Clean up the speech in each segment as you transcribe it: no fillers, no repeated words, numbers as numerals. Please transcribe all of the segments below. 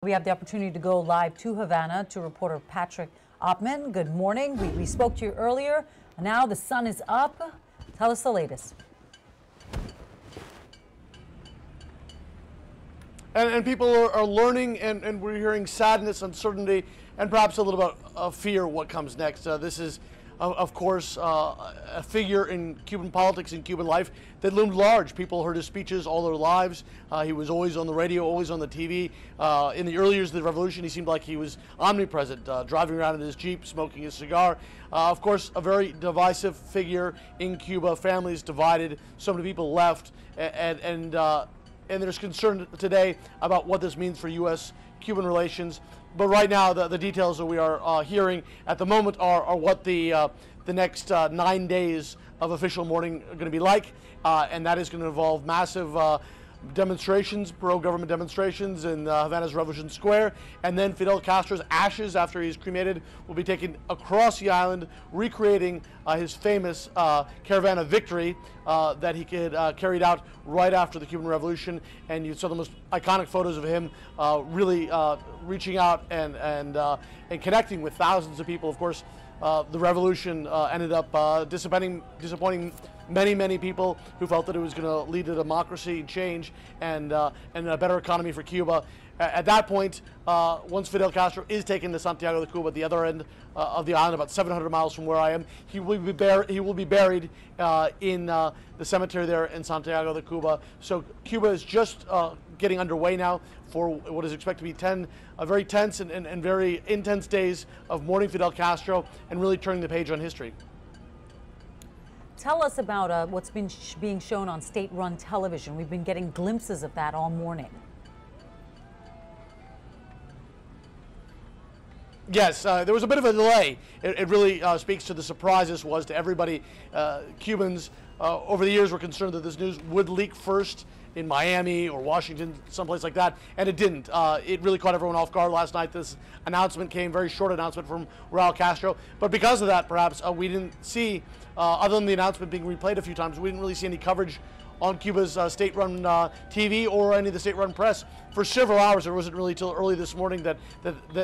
We have the opportunity to go live to Havana to reporter Patrick Oppmann. Good morning. We spoke to you earlier. Now the sun is up. Tell us the latest. And people are learning, and we're hearing sadness, uncertainty, and perhaps a little bit of fear what comes next. This is, of course, a figure in Cuban politics and Cuban life that loomed large. People heard his speeches all their lives. He was always on the radio, always on the TV. In the early years of the revolution, he seemed like he was omnipresent, driving around in his Jeep, smoking his cigar. Of course, a very divisive figure in Cuba. Families divided, so many people left, and there's concern today about what this means for U.S.-Cuban relations. But right now, the details that we are hearing at the moment are what the next 9 days of official mourning are going to be like, and that is going to involve massive demonstrations, pro-government demonstrations in Havana's Revolution Square, and then Fidel Castro's ashes, after he's cremated, will be taken across the island, recreating his famous caravan of victory that he carried out right after the Cuban Revolution. And you saw the most iconic photos of him really reaching out and connecting with thousands of people. Of course, the revolution ended up disappointing many people who felt that it was going to lead to democracy, change, and a better economy for Cuba. At that point, once Fidel Castro is taken to Santiago de Cuba, at the other end of the island, about 700 miles from where I am, he will be buried in the cemetery there in Santiago de Cuba. So Cuba is just getting underway now for what is expected to be very tense and very intense days of mourning Fidel Castro and really turning the page on history. Tell us about what's been being shown on state-run television. We've been getting glimpses of that all morning. Yes, there was a bit of a delay. It really speaks to the surprise this was to everybody. Cubans over the years were concerned that this news would leak first in Miami or Washington, someplace like that, and it didn't. It really caught everyone off guard last night. This announcement came, very short announcement from Raul Castro, but because of that, perhaps, we didn't see, other than the announcement being replayed a few times, we didn't really see any coverage on Cuba's state-run TV or any of the state-run press for several hours. It wasn't really till early this morning that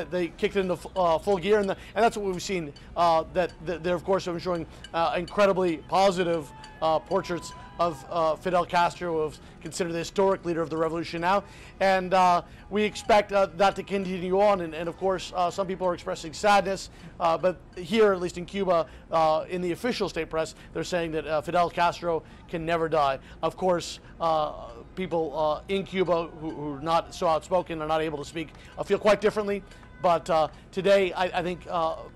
they kicked it into full gear, and that's what we've seen. That they're, of course, showing incredibly positive portraits of Fidel Castro, of considered the historic leader of the revolution now, and we expect that to continue on. And of course, some people are expressing sadness, but here, at least in Cuba, in the official state press, they're saying that Fidel Castro can never die. Of course, people in Cuba who are not so outspoken, are not able to speak, feel quite differently. But today, I think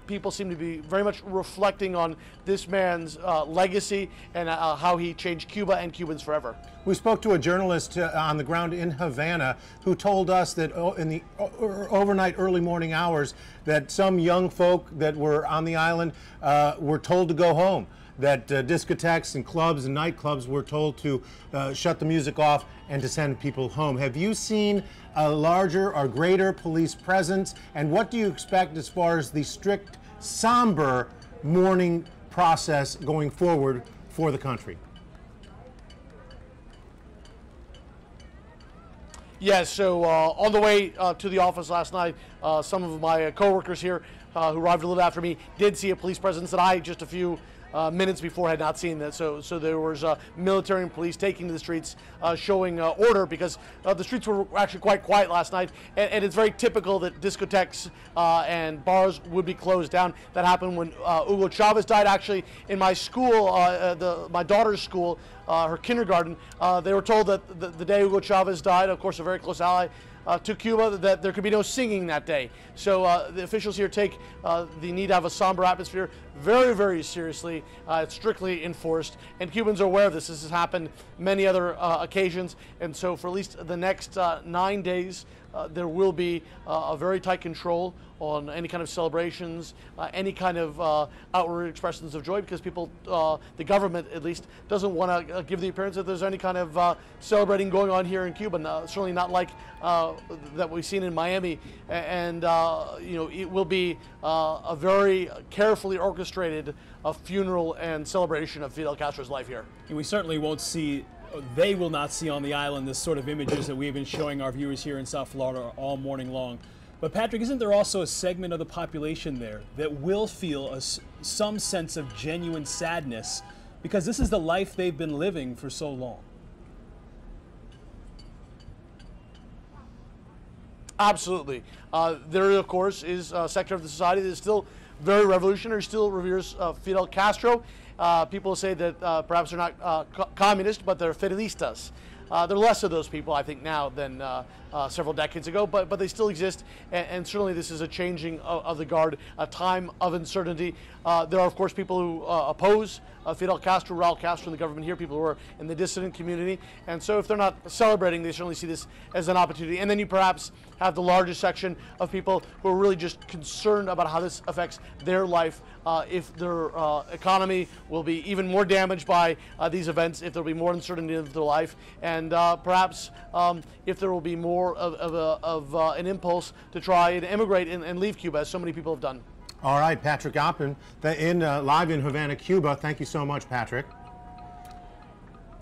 people seem to be very much reflecting on this man's legacy and how he changed Cuba and Cubans forever. We spoke to a journalist on the ground in Havana who told us that in the overnight early morning hours that some young folk that were on the island were told to go home, that discotheques and clubs and nightclubs were told to shut the music off and to send people home. Have you seen a larger or greater police presence, and what do you expect as far as the strict, somber mourning process going forward for the country? Yes, so on the way to the office last night, some of my coworkers here who arrived a little after me did see a police presence that I, just a few minutes before, had not seen that. So there was military and police taking to the streets, showing order, because the streets were actually quite quiet last night, and it's very typical that discotheques and bars would be closed down. That happened when Hugo Chavez died. Actually, in my school, my daughter's school, her kindergarten, they were told that the day Hugo Chavez died, of course a very close ally to Cuba, that there could be no singing that day. So the officials here take the need to have a somber atmosphere very seriously. It's strictly enforced, and Cubans are aware of this. This has happened many other occasions, and so for at least the next 9 days, there will be a very tight control on any kind of celebrations, any kind of outward expressions of joy, because people, the government at least, doesn't want to give the appearance that there's any kind of celebrating going on here in Cuba. Certainly not like that we've seen in Miami, and you know, it will be a very carefully orchestrated funeral and celebration of Fidel Castro's life here. We certainly won't see they will not see on the island this sort of images that we've been showing our viewers here in South Florida all morning long. But Patrick, isn't there also a segment of the population there that will feel some sense of genuine sadness because this is the life they've been living for so long? Absolutely. There, of course, is a sector of the society that is still very revolutionary, still reveres Fidel Castro. People say that perhaps they're not communist, but they're Fidelistas. There are less of those people, I think, now than several decades ago, but they still exist, and certainly this is a changing of the guard, a time of uncertainty. There are, of course, people who oppose Fidel Castro, Raul Castro, and the government here, people who are in the dissident community, and so if they're not celebrating, they certainly see this as an opportunity. And then you perhaps have the largest section of people who are really just concerned about how this affects their life, if their economy will be even more damaged by these events, if there will be more uncertainty in their life, and perhaps if there will be more of an impulse to try and immigrate and leave Cuba, as so many people have done. All right, Patrick Oppmann, live in Havana, Cuba. Thank you so much, Patrick.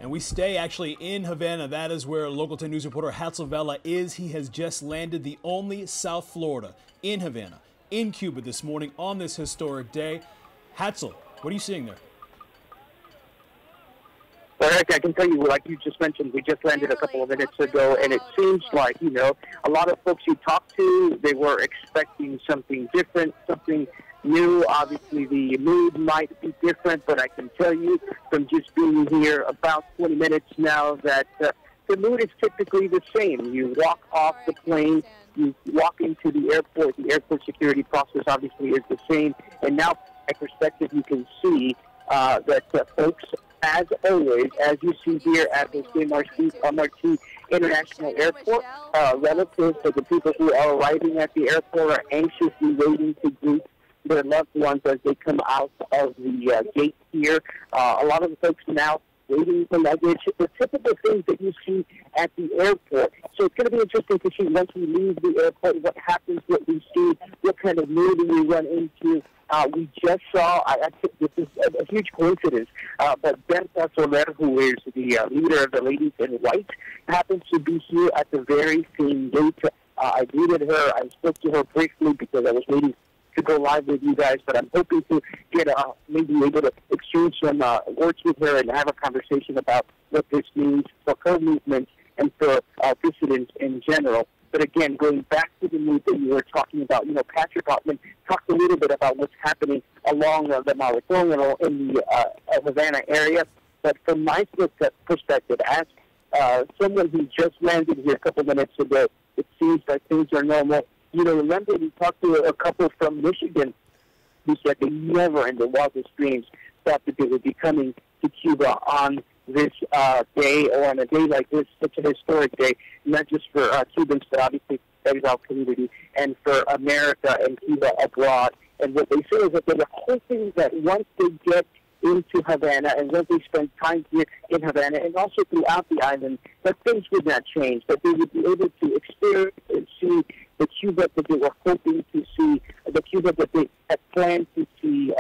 And we stay actually in Havana. That is where local 10 News reporter Hatzel Vela is. He has just landed, the only South Florida in Havana, in Cuba this morning on this historic day. Hatzel, what are you seeing there? Well, Eric, I can tell you, like you just mentioned, we just landed a couple of minutes ago, and it seems like, you know, a lot of folks you talk to, they were expecting something different, something new. Obviously, the mood might be different, but I can tell you from just being here about 20 minutes now that the mood is typically the same. You walk off the plane, you walk into the airport security process obviously is the same, and now, from my perspective, you can see that folks, as always, as you see here at the Marti International Airport, relatives of the people who are arriving at the airport are anxiously waiting to greet their loved ones as they come out of the gate here. A lot of the folks now waiting for luggage, the typical things that you see at the airport. So it's going to be interesting to see once we leave the airport what happens, what we see, what kind of mood we run into. We just saw, I think this is a huge coincidence, but Berta Soler, who is the leader of the Ladies in White, happens to be here at the very same gate. I greeted her. I spoke to her briefly because I was waiting to go live with you guys, but I'm hoping to get maybe able to exchange some words with her and have a conversation about what this means for her movement and for dissidents in general. But again, going back to the mood that you were talking about, you know, Patrick Oppmann talked a little bit about what's happening along the Malecón in the Havana area. But from my perspective, as someone who just landed here a couple minutes ago, it seems like things are normal. You know, remember we talked to a couple from Michigan who said they never in their wildest dreams thought that they would be coming to Cuba on this day, or on a day like this, such a historic day, not just for Cubans, but obviously the exile community, and for America and Cuba abroad. And what they say is that they were hoping that once they get into Havana and once they spend time here in Havana and also throughout the island, that things would not change, that they would be able to experience and see the Cuba that they were hoping to see, the Cuba that they had planned to see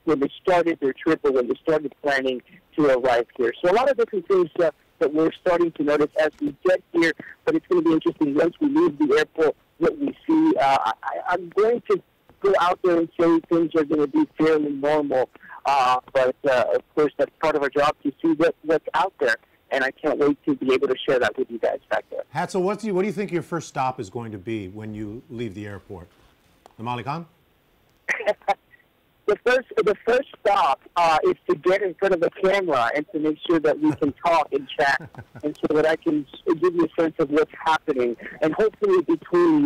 when they started their trip or when they started planning to arrive here. So a lot of different things that we're starting to notice as we get here, but it's going to be interesting once we leave the airport what we see. I'm going to go out there and say things are going to be fairly normal, but of course that's part of our job to see what's out there, and I can't wait to be able to share that with you guys back there. Hatzel, what do you think your first stop is going to be when you leave the airport? The Malecón? The first stop is to get in front of the camera and to make sure that we can talk and chat, and so that I can give you a sense of what's happening. And hopefully between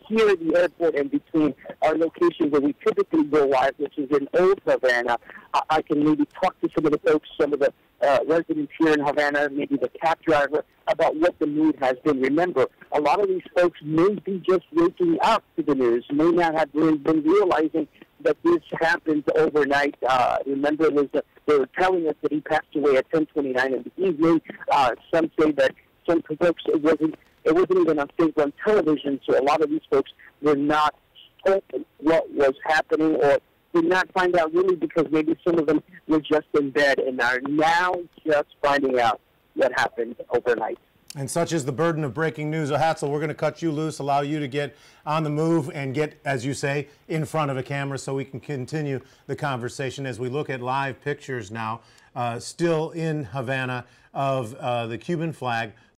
here at the airport and between our location where we typically go live, which is in Old Havana, I can maybe talk to some of the folks, some of the residents here in Havana, maybe the cab driver, about what the mood has been. Remember, a lot of these folks may be just waking up to the news, may not have really been realizing that this happened overnight. Remember, they were telling us that he passed away at 10:29 in the evening. Some say that some folks, it wasn't even on television, so a lot of these folks were not told what was happening or did not find out really because maybe some of them were just in bed and are now just finding out what happened overnight. And such is the burden of breaking news. Hatzel, we're going to cut you loose, allow you to get on the move and get, as you say, in front of a camera so we can continue the conversation as we look at live pictures now, still in Havana, of the Cuban flag